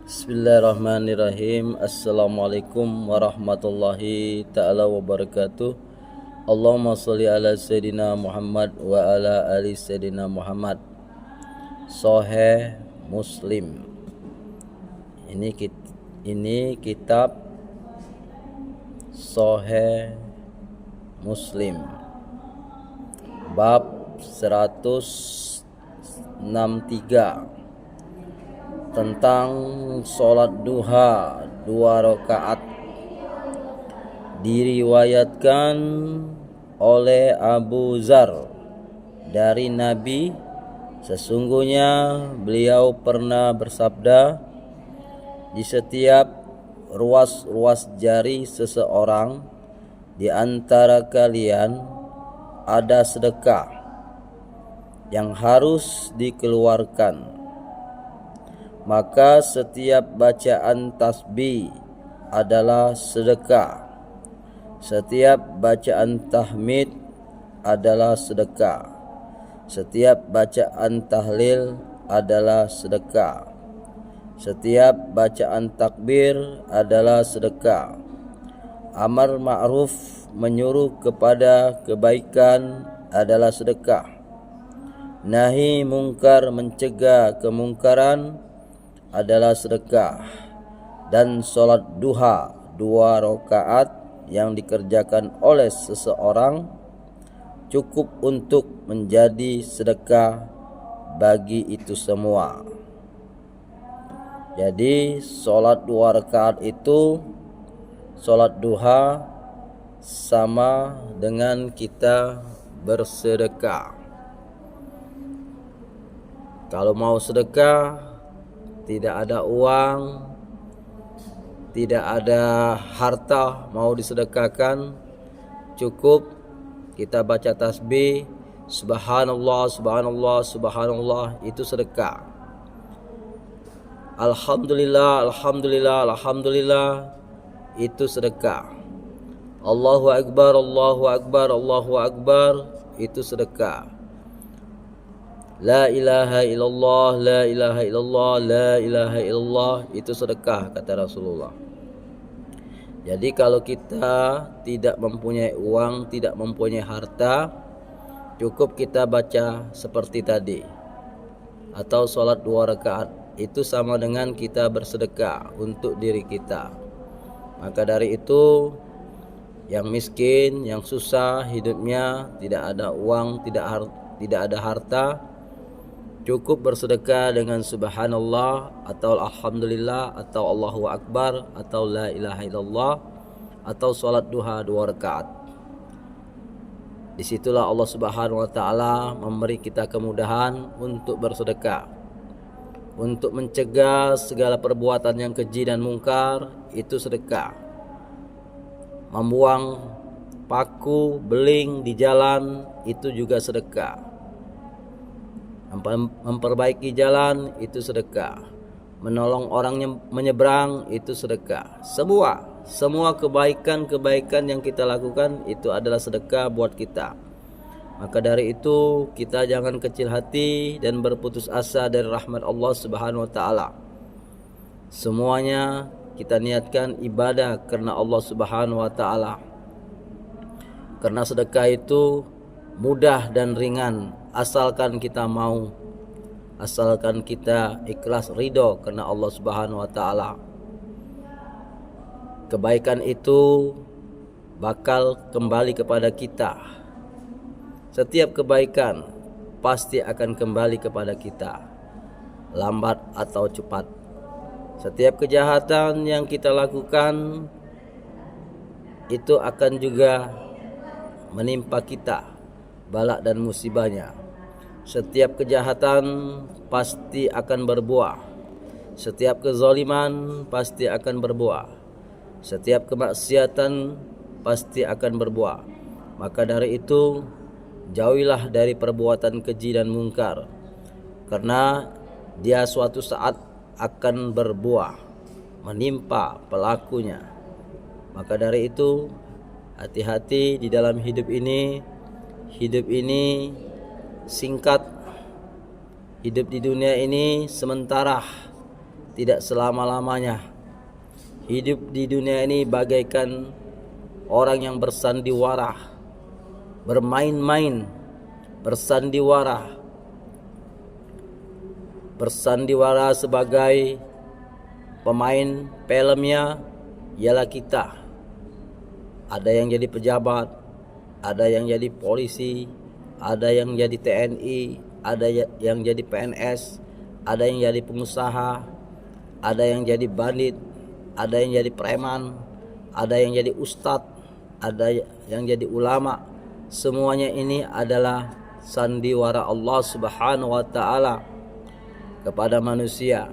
Bismillahirrahmanirrahim. Assalamualaikum warahmatullahi ta'ala wabarakatuh. Allahumma sholli ala Sayyidina Muhammad wa ala ali Sayyidina Muhammad. Sahih Muslim. Ini kitab Sahih Muslim. Bab 163 tentang sholat duha 2 rakaat. Diriwayatkan oleh Abu Dzar dari Nabi, sesungguhnya beliau pernah bersabda, di setiap ruas-ruas jari seseorang di antara kalian ada sedekah yang harus dikeluarkan. Maka setiap bacaan tasbih adalah sedekah. Setiap bacaan tahmid adalah sedekah. Setiap bacaan tahlil adalah sedekah. Setiap bacaan takbir adalah sedekah. Amar ma'ruf, menyuruh kepada kebaikan, adalah sedekah. Nahi mungkar, mencegah kemungkaran, adalah sedekah. Dan sholat duha 2 rakaat yang dikerjakan oleh seseorang cukup untuk menjadi sedekah bagi itu semua. Jadi sholat 2 rakaat itu, sholat duha, sama dengan kita bersedekah. Kalau mau sedekah, tidak ada uang, tidak ada harta mau disedekahkan, cukup kita baca tasbih subhanallah, subhanallah, subhanallah, itu sedekah. Alhamdulillah, alhamdulillah, alhamdulillah, itu sedekah. Allahu akbar, Allahu akbar, Allahu akbar, itu sedekah. La ilaha illallah, la ilaha illallah, la ilaha illallah, itu sedekah, kata Rasulullah. Jadi kalau kita tidak mempunyai uang, tidak mempunyai harta, cukup kita baca seperti tadi, atau sholat 2 rakaat. Itu sama dengan kita bersedekah untuk diri kita. Maka dari itu, yang miskin, yang susah hidupnya, tidak ada uang, tidak ada harta, cukup bersedekah dengan subhanallah atau alhamdulillah atau Allahu akbar atau la ilaha illallah atau sholat duha 2 rakaat. Disitulah Allah Subhanahu wa ta'ala memberi kita kemudahan untuk bersedekah, untuk mencegah segala perbuatan yang keji dan mungkar, itu sedekah. Membuang paku beling di jalan, itu juga sedekah. Memperbaiki jalan, itu sedekah. Menolong orang menyeberang, itu sedekah. Semua kebaikan yang kita lakukan itu adalah sedekah buat kita. Maka dari itu kita jangan kecil hati dan berputus asa dari rahmat Allah Subhanahu wa ta'ala. Semuanya kita niatkan ibadah karena Allah Subhanahu wa ta'ala. Karena sedekah itu mudah dan ringan, asalkan kita mau, asalkan kita ikhlas ridho karena Allah Subhanahu wa ta'ala. Kebaikan itu bakal kembali kepada kita. Setiap kebaikan pasti akan kembali kepada kita, lambat atau cepat. Setiap kejahatan yang kita lakukan itu akan juga menimpa kita balak dan musibahnya. Setiap kejahatan pasti akan berbuah. Setiap kezaliman pasti akan berbuah. Setiap kemaksiatan pasti akan berbuah. Maka dari itu, jauhilah dari perbuatan keji dan mungkar, karena dia suatu saat akan berbuah, menimpa pelakunya. Maka dari itu, hati-hati di dalam hidup ini. Hidup ini singkat, hidup di dunia ini sementara. tidak selama-lamanya. Hidup di dunia ini bagaikan orang yang bersandiwara, bermain-main, bersandiwara sebagai pemain filmnya ialah kita. Ada yang jadi pejabat, ada yang jadi polisi, ada yang jadi TNI, ada yang jadi PNS, ada yang jadi pengusaha, ada yang jadi bandit, ada yang jadi preman, ada yang jadi ustadz, ada yang jadi ulama. Semuanya ini adalah sandiwara Allah Subhanahu wa taala kepada manusia.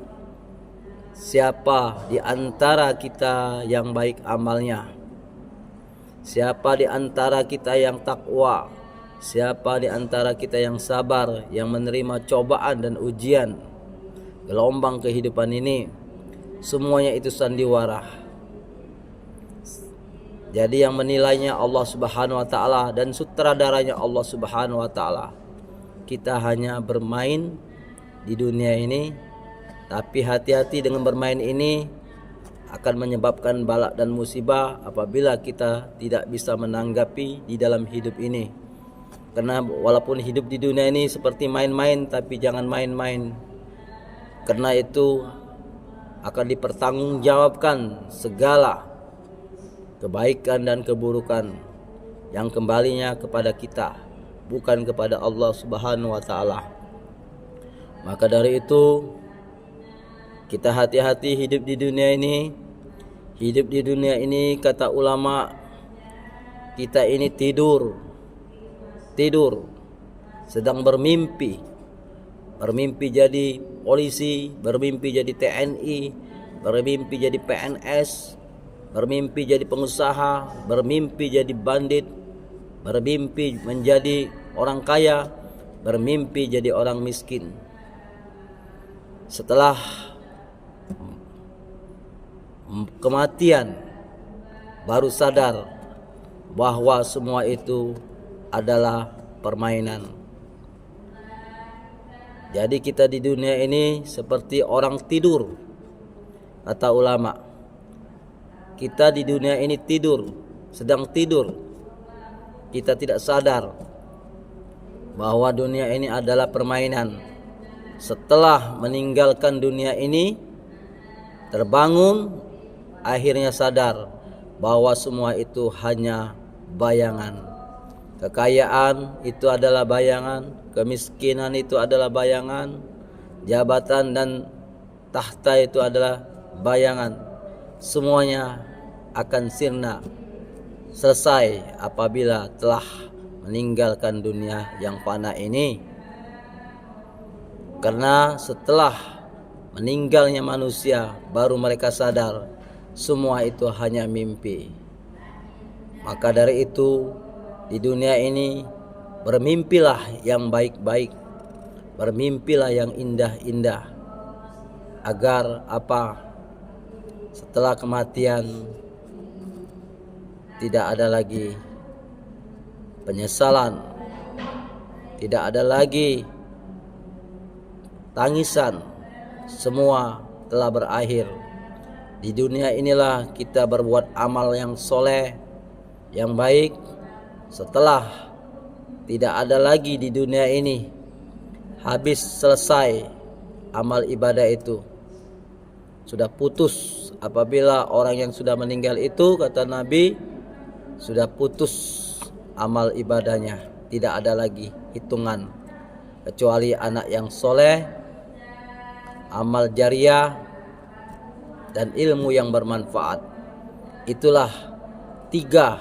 Siapa di antara kita yang baik amalnya? Siapa di antara kita yang takwa? Siapa di antara kita yang sabar, yang menerima cobaan dan ujian gelombang kehidupan ini? Semuanya itu sandiwara. Jadi yang menilainya Allah Subhanahu wa taala dan sutradaranya Allah Subhanahu wa taala. Kita hanya bermain di dunia ini, tapi hati-hati dengan bermain ini akan menyebabkan bala dan musibah apabila kita tidak bisa menanggapi di dalam hidup ini. Karena walaupun hidup di dunia ini seperti main-main, tapi jangan main-main. Karena itu akan dipertanggungjawabkan segala kebaikan dan keburukan yang kembalinya kepada kita, bukan kepada Allah Subhanahu wa taala. Maka dari itu kita hati-hati hidup di dunia ini. Hidup di dunia ini, kata ulama, kita ini tidur, sedang bermimpi jadi polisi, bermimpi jadi TNI, bermimpi jadi PNS, bermimpi jadi pengusaha, bermimpi jadi bandit, bermimpi menjadi orang kaya, bermimpi jadi orang miskin. Setelah kematian baru sadar bahwa semua itu adalah permainan. Jadi kita di dunia ini seperti orang tidur, kata ulama. Kita di dunia ini sedang tidur. Kita tidak sadar bahwa dunia ini adalah permainan. Setelah meninggalkan dunia ini, terbangun, akhirnya sadar bahwa semua itu hanya bayangan. Kekayaan itu adalah bayangan, kemiskinan itu adalah bayangan, jabatan dan tahta itu adalah bayangan. Semuanya akan sirna, selesai apabila telah meninggalkan dunia yang fana ini. Karena setelah meninggalnya manusia baru mereka sadar semua itu hanya mimpi. Maka dari itu di dunia ini bermimpilah yang baik-baik, bermimpilah yang indah-indah, agar apa? Setelah kematian tidak ada lagi penyesalan, tidak ada lagi tangisan, semua telah berakhir. Di dunia inilah kita berbuat amal yang soleh, yang baik. Setelah tidak ada lagi di dunia ini, habis selesai amal ibadah itu, sudah putus. Apabila orang yang sudah meninggal itu, kata Nabi, sudah putus amal ibadahnya, tidak ada lagi hitungan, kecuali anak yang soleh, amal jariah, dan ilmu yang bermanfaat. Itulah tiga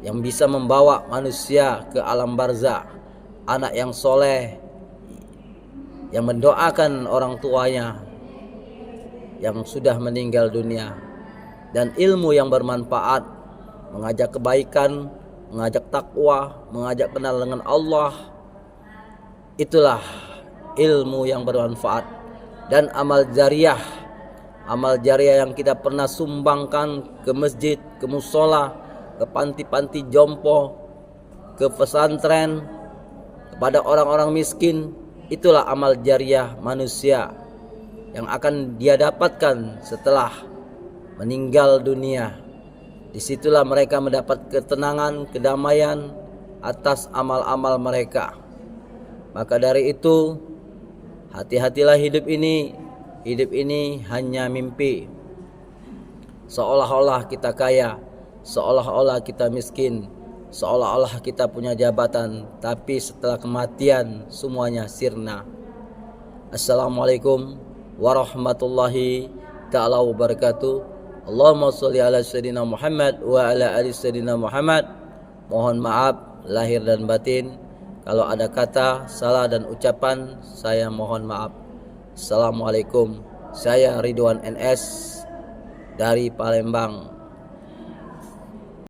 yang bisa membawa manusia ke alam barzah. Anak yang soleh, yang mendoakan orang tuanya yang sudah meninggal dunia, dan ilmu yang bermanfaat, mengajak kebaikan, mengajak takwa, mengajak kenal dengan Allah. Itulah ilmu yang bermanfaat. Dan amal jariah yang kita pernah sumbangkan ke masjid, ke musola, ke panti-panti jompo, ke pesantren, kepada orang-orang miskin. Itulah amal jariah manusia. yang akan dia dapatkan setelah meninggal dunia. Disitulah mereka mendapat ketenangan, kedamaian atas amal-amal mereka. Maka dari itu, hati-hatilah hidup ini. Hidup ini hanya mimpi. Seolah-olah kita kaya, seolah-olah kita miskin, seolah-olah kita punya jabatan, tapi setelah kematian semuanya sirna. Assalamualaikum warahmatullahi ta'ala wabarakatuh. Allahumma sholli ala sayyidina Muhammad wa ala ali sayyidina Muhammad. Mohon maaf lahir dan batin, kalau ada kata salah dan ucapan saya mohon maaf. Assalamualaikum. Saya Ridwan NS dari Palembang.